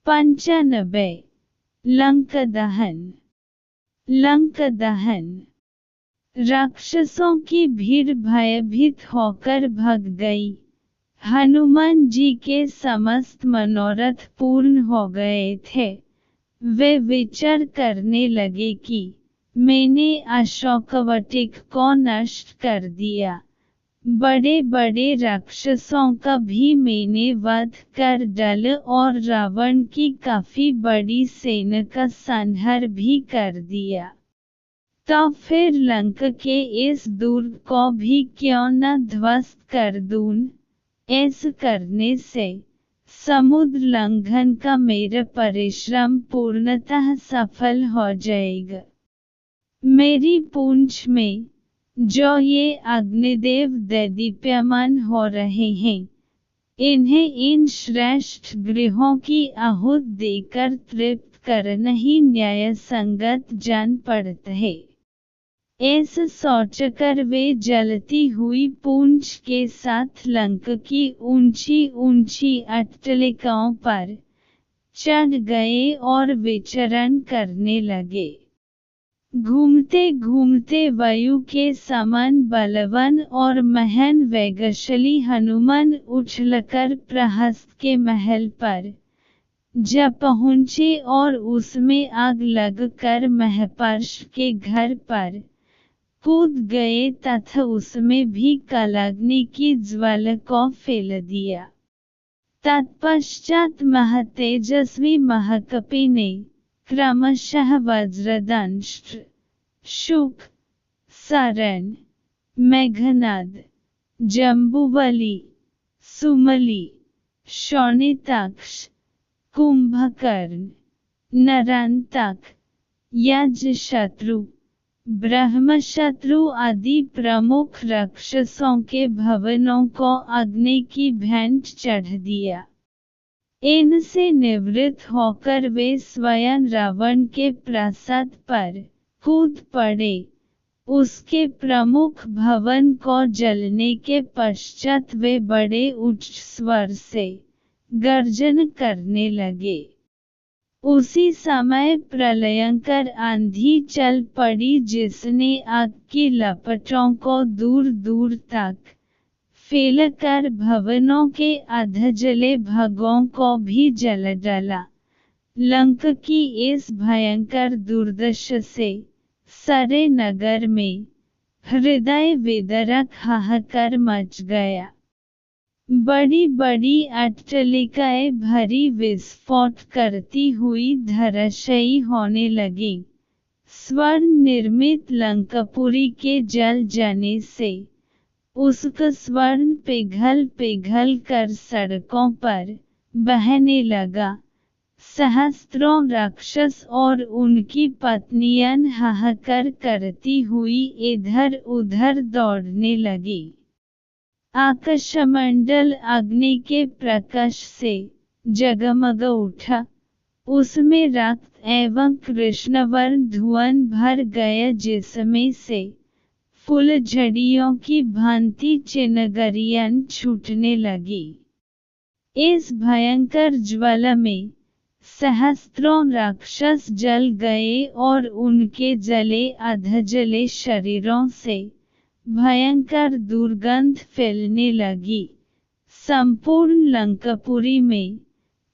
95 लंक दहन। लंक दहन। राक्षसों की भीड़ भयभीत होकर भग गई। हनुमान जी के समस्त मनोरथ पूर्ण हो गए थे। वे विचार करने लगे कि मैंने अशोकवटिक को नष्ट कर दिया, बड़े बड़े राक्षसों का भी मैंने वध कर डाला और रावण की काफी बड़ी सेना का संहार भी कर दिया। तो फिर लंक के इस दुर्ग को भी क्यों न ध्वस्त कर दूं? ऐसा करने से समुद्र लंघन का मेरा परिश्रम पूर्णतः सफल हो जाएगा। मेरी पूंछ में जो ये अग्निदेव दैदीप्यमान हो रहे हैं, इन्हें इन श्रेष्ठ गृहों की आहुत देकर तृप्त करना ही न्याय संगत जान पड़ता है। ऐसा सोचकर वे जलती हुई पूंछ के साथ लंक की ऊंची ऊंची अट्टलिकाओं पर चढ़ गए और विचरण करने लगे। घूमते घूमते वायु के समान बलवान और महान वेगशाली हनुमान उछलकर प्रहस्त के महल पर जा पहुँचे और उसमें आग लगकर महापर्ष के घर पर कूद गए तथा उसमें भी कालाग्नि की ज्वाला को फैल दिया। तत्पश्चात महातेजस्वी महाकपि ने क्रमशः वज्रदंष्ट्र, शुक, सारण, मेघनाद, जम्बुबली, सुमली, शोणिताक्ष, कुंभकर्ण, नरांतक, यजशत्रु, ब्रह्मशत्रु आदि प्रमुख राक्षसों के भवनों को अग्नि की भेंट चढ़ दिया। इनसे निवृत्त होकर वे स्वयं रावण के प्रासाद पर कूद पड़े। उसके प्रमुख भवन को जलने के पश्चात वे बड़े उच्च स्वर से गर्जन करने लगे। उसी समय प्रलयंकर आंधी चल पड़ी जिसने आग की लपटों को दूर दूर तक फैलकर भवनों के अधजले भागों को भी जला डाला। लंक की इस भयंकर दुर्दशा से सारे नगर में हृदय विदारक हाहाकार मच गया। बड़ी बड़ी अट्टलिकाएं भरी विस्फोट करती हुई धराशायी होने लगीं। स्वर्ण निर्मित लंकापुरी के जल जाने से उसका स्वर्ण पिघल पिघल कर सड़कों पर बहने लगा। सहस्त्रों राक्षस और उनकी पत्नियां हाहाकार करती हुई इधर उधर दौड़ने लगी। आकाशमंडल अग्नि के प्रकाश से जगमग उठा। उसमें रक्त एवं कृष्णवर्ण धुआं भर गया जिसमें से फूलझड़ियों की भांति चिनगारियां छूटने लगी। इस भयंकर ज्वाला में सहस्त्रों राक्षस जल गए और उनके जले अधजले शरीरों से भयंकर दुर्गंध फैलने लगी। संपूर्ण लंकापुरी में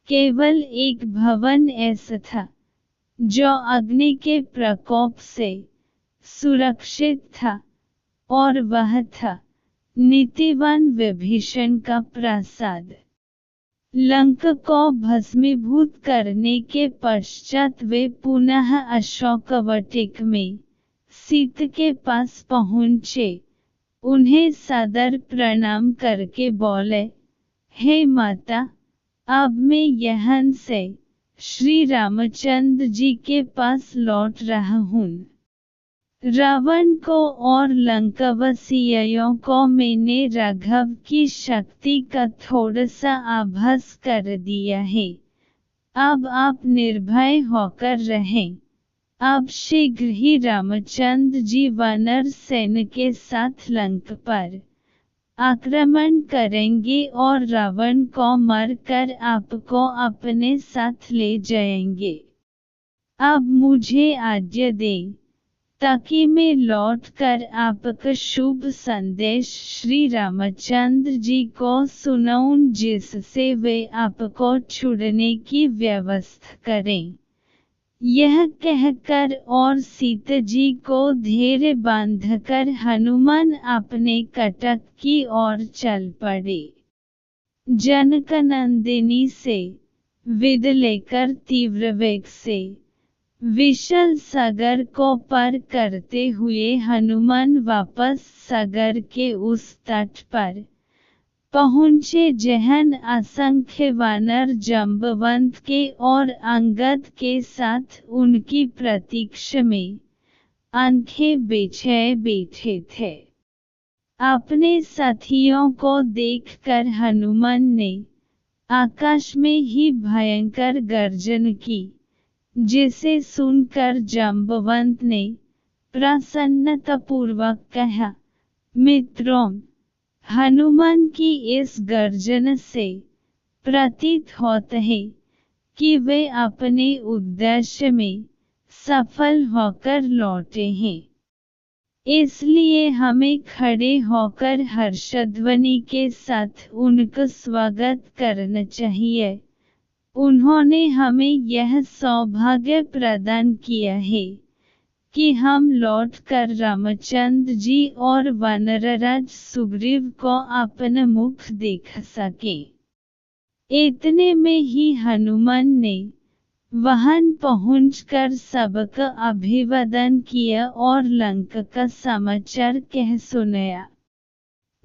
केवल एक भवन ऐसा था जो अग्नि के प्रकोप से सुरक्षित था, और वह था नीतिवान विभीषण का प्रासाद। लंका को भस्मीभूत करने के पश्चात वे पुनः अशोकवटिक में सीता के पास पहुँचे। उन्हें सादर प्रणाम करके बोले, हे माता, अब मैं यहाँ से श्री रामचंद्र जी के पास लौट रहा हूँ। रावण को और लंकावासियों को मैंने राघव की शक्ति का थोड़ा सा आभास कर दिया है। अब आप निर्भय होकर रहें। अब शीघ्र ही रामचंद्र जी वानर सेना के साथ लंका पर आक्रमण करेंगे और रावण को मारकर आपको अपने साथ ले जाएंगे। अब मुझे आज्ञा दें, ताकि मैं लौटकर आपका शुभ संदेश श्री रामचंद्र जी को सुनाऊं, जिससे वे आपको छुड़ने की व्यवस्था करें। यह कहकर और सीता जी को धैर्य बांधकर हनुमान अपने कटक की ओर चल पड़े। जनकनंदिनी से विदा लेकर तीव्र वेग से विशाल सागर को पार करते हुए हनुमान वापस सागर के उस तट पर पहुँचे जहाँ असंख्य वानर जांबवंत के और अंगद के साथ उनकी प्रतीक्षा में आंखें बिछाए बैठे थे। अपने साथियों को देखकर हनुमान ने आकाश में ही भयंकर गर्जन की, जिसे सुनकर जांबवंत ने प्रसन्नतापूर्वक कहा, मित्रों, हनुमान की इस गर्जन से प्रतीत होता है कि वे अपने उद्देश्य में सफल होकर लौटे हैं। इसलिए हमें खड़े होकर हर्षध्वनि के साथ उनका स्वागत करना चाहिए। उन्होंने हमें यह सौभाग्य प्रदान किया है कि हम लौटकर रामचंद्र जी और वानरराज सुग्रीव को अपना मुख देख सकें। इतने में ही हनुमान ने वहां पहुंचकर सबका अभिवादन किया और लंका का समाचार कह सुनाया।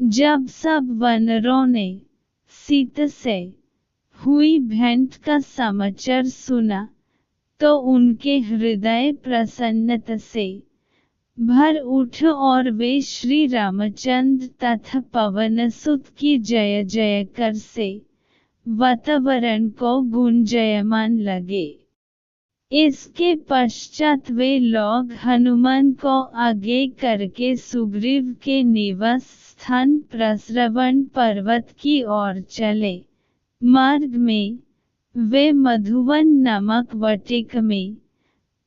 जब सब वानरों ने सीता से हुई भेंट का समाचार सुना, तो उनके हृदय प्रसन्नता से भर उठा और वे श्री रामचंद्र तथा पवनसुत की जय जयकार से वातावरण को गुंजायमान लगे। इसके पश्चात वे लोग हनुमान को आगे करके सुग्रीव के निवास स्थान प्रस्रवण पर्वत की ओर चले। मार्ग में वे मधुवन नामक वाटिका में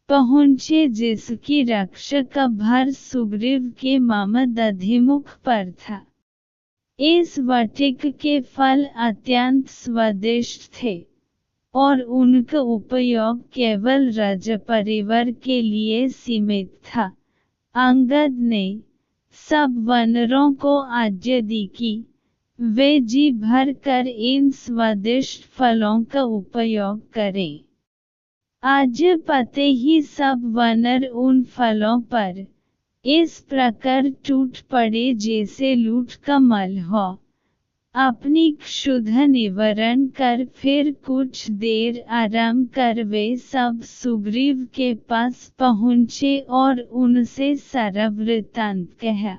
पहुँचे, जिसकी रक्षा का भार सुग्रीव के मामा दधिमुख पर था। इस वाटिका के फल अत्यंत स्वादिष्ट थे और उनका उपयोग केवल राजा परिवार के लिए सीमित था। अंगद ने सब वानरों को आज्ञा दी कि वे जी भर कर इन स्वादिष्ट फलों का उपयोग करें। आज पते ही सब वानर उन फलों पर इस प्रकार टूट पड़े जैसे लूट का मल हो। अपनी क्षुधा निवारण कर फिर कुछ देर आराम कर वे सब सुग्रीव के पास पहुँचे और उनसे सारा वृत्तांत कहा।